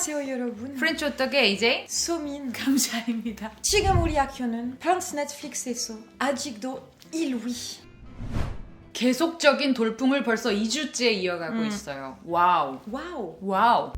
안녕하세요 여러분. 프렌치 호떡의 이제 소민. 감사합니다. 지금 우리 학교는 프랑스 넷플릭스에서 아직도 1위. 계속적인 돌풍을 벌써 2주째 이어가고 있어요. 와우. 와우. 와우.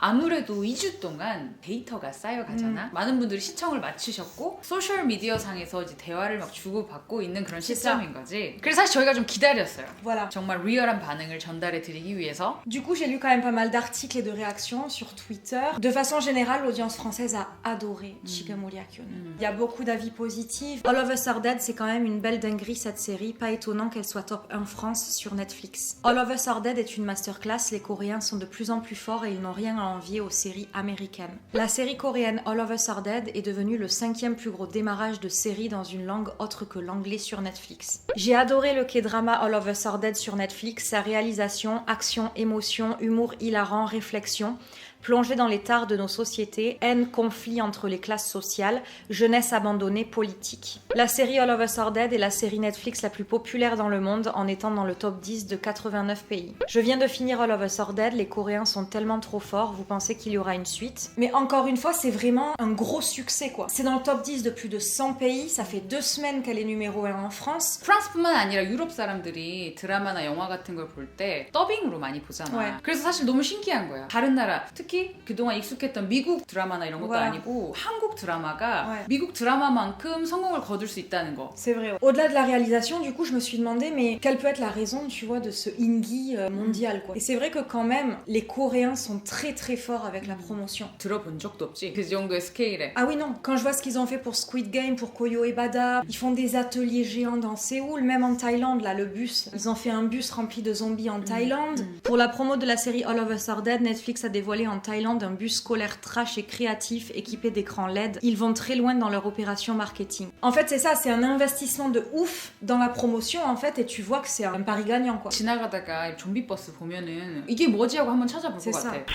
아무래도 2주 동안 데이터가 쌓여가잖아. 많은 분들이 시청을 마치셨고 소셜 미디어 상에서 이제 대화를 막 주고받고 있는 그런 시점인 거지. 그래서 사실 저희가 좀 기다렸어요. Voilà. 정말 리얼한 반응을 전달해 드리기 위해서. Du coup, j'ai lu quand même pas mal d'articles et de réactions sur Twitter. De façon générale, l'audience française a adoré 지금 우리 학교는. Il y a beaucoup d'avis positifs. All of Us Are Dead, c'est quand même une belle dinguerie cette série. Pas étonnant qu'elle soit top 1 France sur Netflix. All of Us Are Dead est une masterclass. Les Coréens sont de plus en plus forts et ils n'ont rien à envier aux séries américaines. La série coréenne All of Us Are Dead est devenue le 5e plus gros démarrage de série dans une langue autre que l'anglais sur Netflix. J'ai adoré le K-drama All of Us Are Dead sur Netflix, sa réalisation, action, émotion, humour hilarant, réflexion, plongée dans les tares de nos sociétés, haine, conflit entre les classes sociales, jeunesse abandonnée, politique. La série All of Us Are Dead est la série Netflix la plus populaire dans le monde en étant dans le top 10 de 89 pays. Je viens de finir All of Us Are Dead, les Coréens sont tellement trop forts, vous pensez qu'il y aura une suite. Mais encore une fois, c'est vraiment un gros succès quoi. C'est dans le top 10 de plus de 100 pays, ça fait 2 semaines qu'elle est numéro 1 en France. 프랑스뿐만 아니라 유럽 사람들이 드라마나 영화 같은 걸 볼 때 더빙으로 많이 보잖아. 네. 그래서 사실 너무 신기한 거야. 다른 나라, 특히 그동안 익숙했던 미국 드라마나 이런 것도 Voilà. 아니고 한국 드라마가 Ouais. 미국 드라마만큼 성공을 거둘 수 있다는 거. C'est vrai. Au-delà de la réalisation, du coup, je me suis demandé, mais quelle peut être la raison, tu vois, de ce indie mondial, quoi. Et c'est vrai que quand même, les Coréens sont très très forts avec la promotion. 들어본 적도 없지. 그 정도의 스케일에. Ah oui, non. Quand je vois ce qu'ils ont fait pour Squid Game, pour Koyo et Bada, ils font des ateliers géants dans Séoul, même en Thaïlande, là, le bus. Ils ont fait un bus rempli de zombies en Thaïlande. Pour la promo de la série All of Us Are Dead, Netflix a dévoilé en Thaïlande un bus scolaire trash et créatif équipé d'écrans LED. Ils vont très loin dans leur opération marketing. En fait, c'est ça, c'est un investissement de ouf dans la promotion, en fait, et tu vois que c'est un pari gagnant, quoi. 지나가다가 좀비 버스 보면은 이게 뭐지 하고 한번 찾아볼 것 C'est ça. 같아.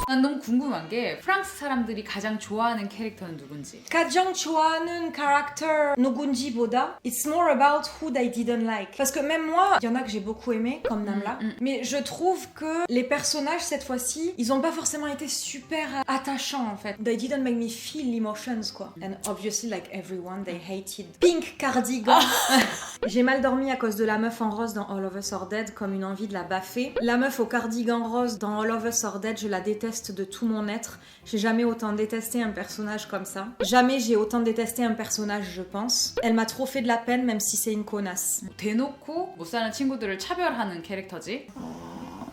난 너무 궁금한 게 프랑스 사람들이 가장 좋아하는 캐릭터는 누군지. 가장 좋아하는 character 누군지보다 it's more about who they didn't like. Parce que même moi, il y en a que j'ai beaucoup aimé, comme Namla, mais je trouve que les personnages cette fois-ci, ils ont pas forcément été super attachants en fait. They didn't make me feel emotions quoi. And obviously like everyone, they hated Pink Cardigan. J'ai mal dormi à cause de la meuf en rose dans All of Us Are Dead, comme une envie de la baffer. La meuf au cardigan rose dans All of Us Are Dead, je la déteste de tout mon être. J'ai jamais autant détesté un personnage comme ça. Jamais j'ai autant détesté un personnage, je pense. Elle m'a trop fait de la peine, même si c'est une connasse. 대놓고 못 사는 친구들을 차별하는 캐릭터지.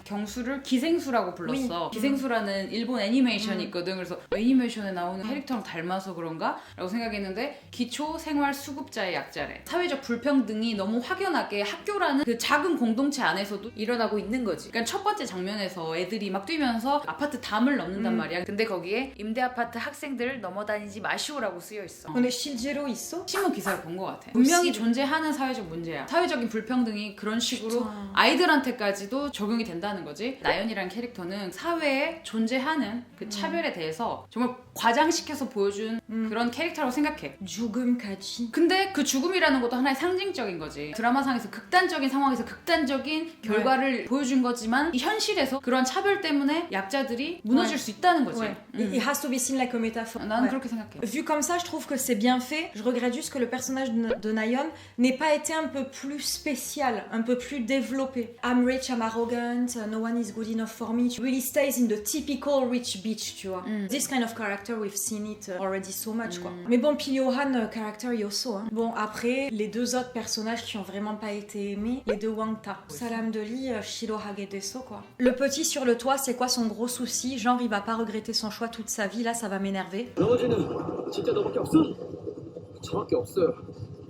경수를 기생수라고 불렀어. 기생수라는 일본 애니메이션이 있거든. 그래서 애니메이션에 나오는 캐릭터랑 닮아서 그런가? 라고 생각했는데 기초 생활 수급자의 약자래. 사회적 불평등이 너무 확연하게 학교라는 그 작은 공동체 안에서도 일어나고 있는 거지. 그러니까 첫 번째 장면에서 애들이 막 뛰면서 아파트 담을 넘는단 말이야. 근데 거기에 임대 아파트 학생들 넘어다니지 마시오라고 쓰여 있어. 근데 실제로 있어? 신문 기사를 본 것 같아. 분명히 존재하는 사회적 문제야. 사회적인 불평등이 그런 식으로 아이들한테까지도 적용이 된다는 거지. 나연이라는 캐릭터는 사회에 존재하는 그 차별에 대해서 정말 과장시켜서 보여준 그런 캐릭터라고 생각해. 죽음까지. 근데 그 죽음이라는 것도 하나의 상징적인 거지. 드라마상에서 극단적인 상황에서 극단적인 결과를 보여준 거지만 이 현실에서 그런 차별 때문에 약자들이 무너질 수 있다는 거지. Ouais. It has to be seen like a métaphore. 나는 그렇게 생각해. Vu comme ça, je trouve que c'est bien fait. Je regrette juste que le personnage de Nayeon n'ait pas été un peu plus spécial, un peu plus développé. I'm rich, I'm arrogant, no one is good enough for me. It really stays in the typical rich bitch, tu vois. This kind of character, we've seen it already so much, quoi. Mais bon, Pilyohan, character Yoso. Hein. Bon, après, les deux autres personnages qui ont vraiment pas été aimés, les deux Wangta. Salam Deli, Shiro Hagedeso, quoi. Le petit sur le toit, c'est quoi son gros souci? Genre, il va pas regretter son choix toute sa vie, là, ça va m'énerver. 진짜 너밖에 없어? 저밖에 없어요.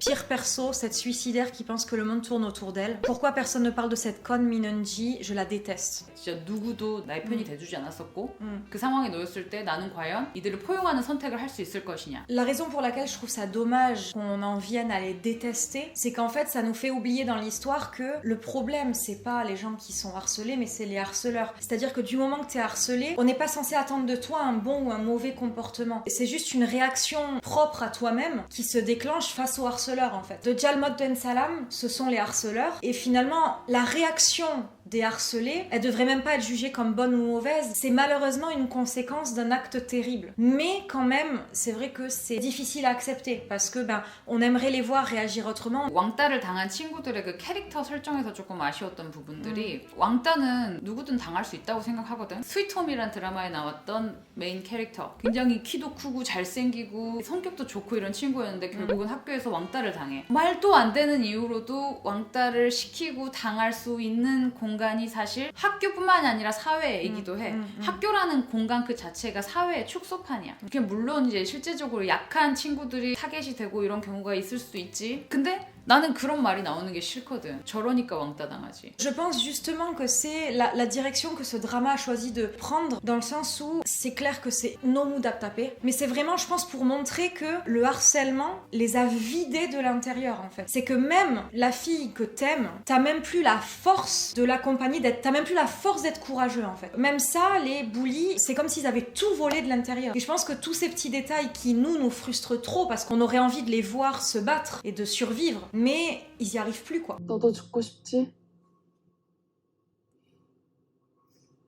Pire perso, cette suicidaire qui pense que le monde tourne autour d'elle. Pourquoi personne ne parle de cette conne Minunji? Je la déteste. 진짜 누구도 나의 편이 돼주지 않았었고 그 상황에 놓였을 때 나는 과연 이들을 포용하는 선택을 할 수 있을 것이냐. La raison pour laquelle je trouve ça dommage qu'on en vienne à les détester, c'est qu'en fait ça nous fait oublier dans l'histoire que le problème c'est pas les gens qui sont harcelés, mais c'est les harceleurs. C'est-à-dire que du moment que t'es harcelé, on n'est pas censé attendre de toi un bon ou un mauvais comportement. C'est juste une réaction propre à toi-même qui se déclenche face au harceleur en fait. De Jalmot Ben Salam, ce sont les harceleurs, et finalement la réaction déharcelée, elle devrait même pas être jugée comme bonne ou mauvaise. C'est malheureusement une conséquence d'un acte terrible. Mais quand même, c'est vrai que c'est difficile à accepter parce que on aimerait les voir réagir autrement. 왕따를 당한 친구들의 그 캐릭터 설정에서 조금 아쉬웠던 부분들이 왕따는 누구든 당할 수 있다고 생각하거든. 스위트홈이란 드라마에 나왔던 메인 캐릭터 굉장히 키도 크고 잘생기고 성격도 좋고 이런 친구였는데 결국은 학교에서 왕따를 당해. 말도 안 되는 이유로도 왕따를 시키고 당할 수 있는 공간이 사실 학교뿐만이 아니라 사회이기도 해. 학교라는 공간 그 자체가 사회의 축소판이야. 물론 이제 실제적으로 약한 친구들이 타겟이 되고 이런 경우가 있을 수도 있지. 근데 나는 그런 말이 나오는 게 싫거든. 저러니까 왕따 당하지. Je pense justement que c'est la direction que ce drama a choisi de prendre, dans le sens où c'est clair que c'est no mood à taper, mais c'est vraiment, je pense, pour montrer que le harcèlement les a vidés de l'intérieur, en fait. C'est que même la fille que t'aimes, t'as même plus la force de l'accompagner, t'as même plus la force d'être courageux, en fait. Même ça, les bullies, c'est comme s'ils avaient tout volé de l'intérieur. Et je pense que tous ces petits détails qui nous frustrent trop parce qu'on aurait envie de les voir se battre et de survivre, mais ils y arrivent plus, quoi. 너도 죽고 싶지?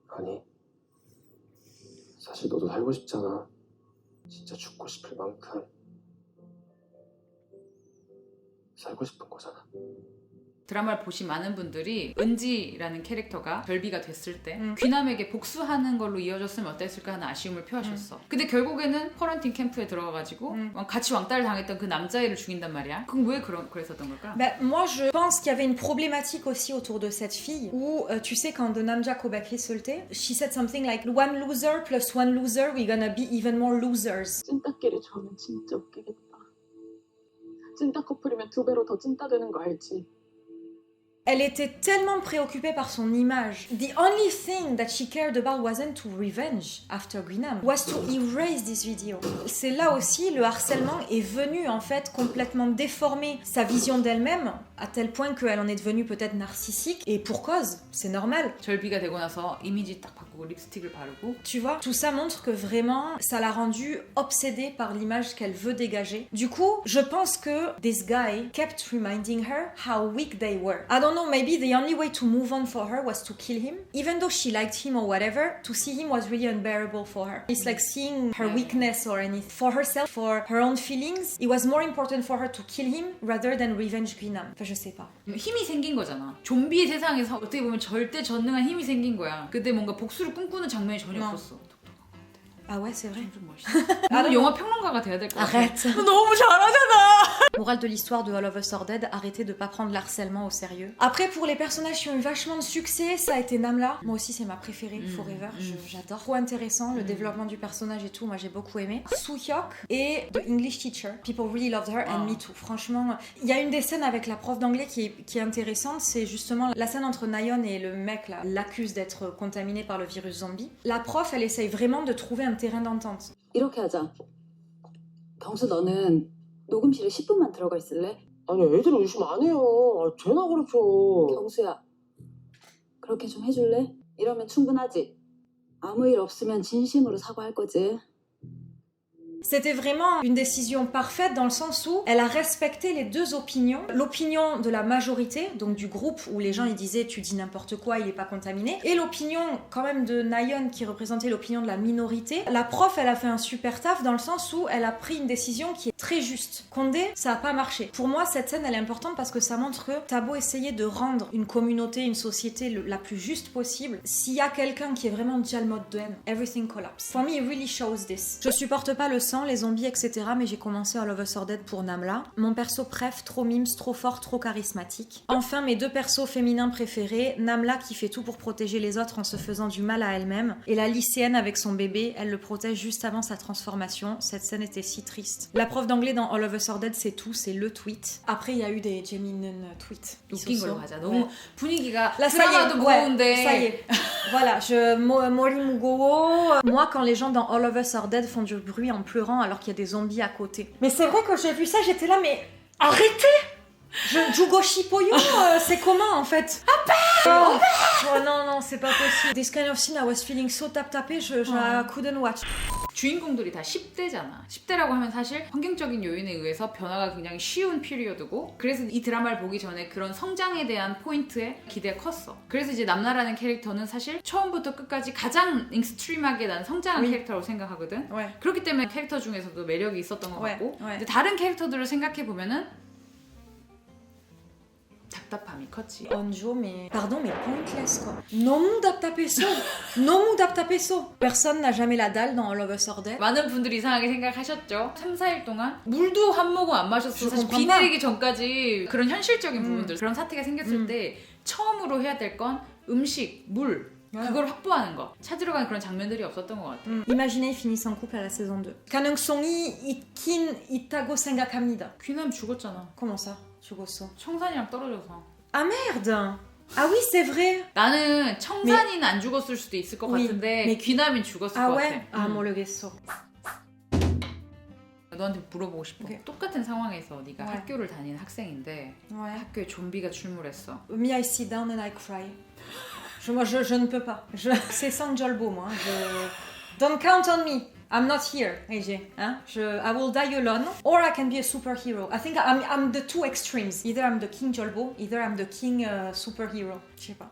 아니, 사실 너도 살고 싶잖아. 진짜 죽고 싶을 만큼 살고 싶은 거잖아. 드라마를 보신 많은 분들이 은지라는 캐릭터가 별비가 됐을 때 귀남에게 복수하는 걸로 이어졌으면 어땠을까 하는 아쉬움을 표하셨어. 근데 결국에는 쿼런틴 캠프에 들어가가지고 같이 왕따를 당했던 그 남자애를 죽인단 말이야. 그럼 왜 그랬었던 걸까? Moi, je pense qu'il y avait une problématique aussi autour de cette fille où, tu sais, quand de Namja Kobaki solté, she said something like one loser plus one loser, we're gonna be even more losers. 찐따끼리 좋아하면 진짜 웃기겠다. 찐따 커플이면 2배로 더 찐따 되는 거 알지? Elle était tellement préoccupée par son image. The only thing that she cared about wasn't to revenge after Greenham, was to erase this video. C'est là aussi, le harcèlement est venu en fait complètement déformer sa vision d'elle-même, à tel point qu'elle en est devenue peut-être narcissique, et pour cause, c'est normal. 절비가 되고 나서 이미지 딱 바꾸고 립스틱을 바르고. Tu vois, tout ça montre que vraiment, ça l'a rendue obsédée par l'image qu'elle veut dégager. Du coup, je pense que this guy kept reminding her how weak they were. I don't know, maybe the only way to move on for her was to kill him. Even though she liked him or whatever, to see him was really unbearable for her. It's like seeing her weakness or anything. For herself, for her own feelings, it was more important for her to kill him rather than revenge Greenham. Enfin, je sais pas. 힘이 생긴 거잖아. 좀비 세상에서 어떻게 보면 절대 전능한 힘이 생긴 거야. 근데 뭔가 복수를 꿈꾸는 장면이 전혀 없었어. Ah ouais, c'est vrai. 좀 멋있어. 나는 영화 평론가가 돼야 될 것 같아. Arrête. 너무 잘하잖아. Morale de l'histoire de All of Us Are Dead, arrêtez de pas prendre l'harcèlement au sérieux. Après, pour les personnages qui ont eu vachement de succès, ça a été Namla. Moi aussi, c'est ma préférée, Forever. J'adore. Trop intéressant, le développement du personnage et tout, moi j'ai beaucoup aimé. Soo-hyuk et The English Teacher. People really loved her and me too. Franchement, il y a une des scènes avec la prof d'anglais qui est intéressante, c'est justement la scène entre Nayeon et le mec là, l'accuse d'être contaminé par le virus zombie. La prof, elle essaye vraiment de trouver un terrain d'entente. 이렇게 하자. 경수 너는 녹음실에 10분만 들어가 있을래? 아니, 애들이 의심 안 해요. 쟤나 그렇죠. 경수야, 그렇게 좀 해줄래? 이러면 충분하지? 아무 일 없으면 진심으로 사과할 거지? C'était vraiment une décision parfaite dans le sens où elle a respecté les deux opinions. L'opinion de la majorité, donc du groupe où les gens ils disaient tu dis n'importe quoi, il est pas contaminé, et l'opinion quand même de Nayeon qui représentait l'opinion de la minorité. La prof, elle a fait un super taf dans le sens où elle a pris une décision qui est très juste. Condé, ça a pas marché. Pour moi, cette scène elle est importante parce que ça montre que t'as beau essayer de rendre une communauté, une société la plus juste possible, s'il y a quelqu'un qui est vraiment déjà le mode de haine, everything collapse. For me, it really shows this. Je supporte pas le sang, les zombies, etc. Mais j'ai commencé All of Us Are Dead pour Namla. Mon perso préf, trop mimes, trop fort, trop charismatique. Enfin, mes deux persos féminins préférés, Namla qui fait tout pour protéger les autres en se faisant du mal à elle-même, et la lycéenne avec son bébé, elle le protège juste avant sa transformation. Cette scène était si triste. La prof d'anglais dans All of Us Are Dead, c'est tout, c'est le tweet. Après, il y a eu des Geminin tweets. 웃긴 걸로 가자. 너무 분위기가 Là, ça y 드라마도 est, 무거운데. ça y est. Voilà, Mori Mugowo. Moi, quand les gens dans All of Us Are Dead font du bruit en pleurant alors qu'il y a des zombies à côté. Mais c'est vrai que j'ai vu ça, j'étais là, mais arrêtez! Jugo Shipoyo, c'est comment en fait? Oh, non, c'est pas possible. This kind of scene I was feeling so tapé, I couldn't watch. 주인공들이 다 10대잖아. 10대라고 하면 사실 환경적인 요인에 의해서 변화가 굉장히 쉬운 피리어드고 그래서 이 드라마를 보기 전에 그런 성장에 대한 포인트에 기대가 컸어. 그래서 이제 남나라는 캐릭터는 사실 처음부터 끝까지 가장 익스트림하게 난 성장한 캐릭터라고 생각하거든. 그렇기 때문에 캐릭터 중에서도 매력이 있었던 것 같고 근데 다른 캐릭터들을 생각해보면은 답답함이 컸지. Onjo, mais pardon, mais pointless quoi. 너무 답답했어. 너무 답답했어. Personne n'a jamais la dalle dans Love is Dead. 많은 분들이 이상하게 생각하셨죠. 3, 4일 동안 물도 한 모금 안 마셨어. 사실 비 comprends 내리기 전까지 그런 현실적인 부분들 그런 사태가 생겼을 때 처음으로 해야 될 건 음식, 물 그걸 확보하는 거. 찾으러 가는 그런 장면들이 없었던 것 같아. Imaginez finissent en couple à la saison 2. 가능성이 있다고 생각합니다. 귀남 죽었잖아. Comment ça? 죽었어. 청산이랑 떨어져서. Ah merde! Ah oui, c'est vrai. 나는 청산이는 안 죽었을 수도 있을 것 같은데 귀남이 죽었을 것 ouais? 같아. Ah, 모르겠어. 너한테 물어보고 싶어. Okay. 똑같은 상황에서 네가 학교를 다니는 학생인데 학교에 좀비가 출몰했어. Me, I sit down and I cry. Je ne peux pas. C'est sans Jolbo, moi. Don't count on me. I'm not here, AJ. Hein? I will die alone, or I can be a superhero. I think I'm the two extremes. Either I'm the King Jolbo, either I'm the King superhero. Je sais pas.